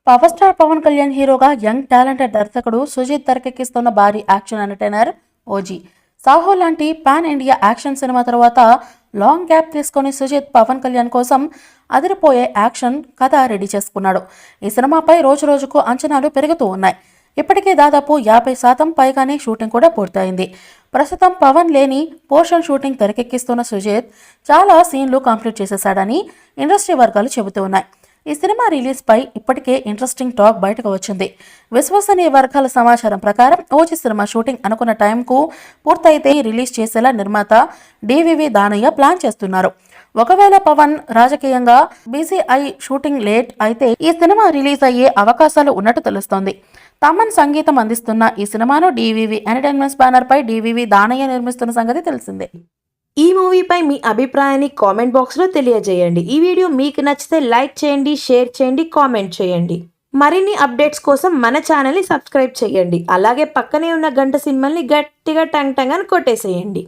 Power star Pawan Kalyan హీరోగా young talented దర్శకుడు సుజిత్ తెరకెక్కిస్తున్న భారీ యాక్షన్ ఎంటర్టైనర్ ఓజీ. సాహో లాంటి పాన్ ఇండియా యాక్షన్ సినిమా తర్వాత లాంగ్ గ్యాప్ తీసుకొని సుజిత్ పవన్ కళ్యాణ్ కోసం అదిరిపోయే యాక్షన్ కథ రెడీ చేసుకున్నాడు. ఈ సినిమాపై రోజు రోజుకు అంచనాలు పెరుగుతూ ఉన్నాయి. ఇప్పటికే దాదాపు 50% పైగానే షూటింగ్ కూడా పూర్తయింది. ప్రస్తుతం పవన్ లేని పోర్షన్ షూటింగ్ తెరకెక్కిస్తున్న సుజిత్ చాలా సీన్లు కంప్లీట్ చేసేశాడని ఇండస్ట్రీ వర్గాలు చెబుతూ ఉన్నాయి. ఈ సినిమా రిలీజ్ పై ఇప్పటికే ఇంట్రెస్టింగ్ టాక్ బయటకు వచ్చింది. విశ్వసనీయ వర్గాల సమాచారం ప్రకారం ఓజీ సినిమా షూటింగ్ అనుకున్న టైంకు పూర్తయితే రిలీజ్ చేసేలా నిర్మాత డివివి దానయ్య ప్లాన్ చేస్తున్నారు. ఒకవేళ పవన్ రాజకీయంగా బిజీ అయి షూటింగ్ లేట్ అయితే ఈ సినిమా రిలీజ్ అయ్యే అవకాశాలు ఉన్నట్టు తెలుస్తోంది. తమన్ సంగీతం అందిస్తున్న ఈ సినిమాను డివివి ఎంటర్టైన్మెంట్స్ బ్యానర్ పై డివివి దానయ్య నిర్మిస్తున్న సంగతి తెలిసిందే. ఈ మూవీపై మీ అభిప్రాయాన్ని కామెంట్ బాక్స్లో తెలియజేయండి. ఈ వీడియో మీకు నచ్చితే లైక్ చేయండి, షేర్ చేయండి, కామెంట్ చేయండి. మరిన్ని అప్డేట్స్ కోసం మన ఛానల్ని సబ్స్క్రైబ్ చేయండి. అలాగే పక్కనే ఉన్న గంట సింబల్ని గట్టిగా టంగ్ టంగ్ అని కొట్టేసేయండి.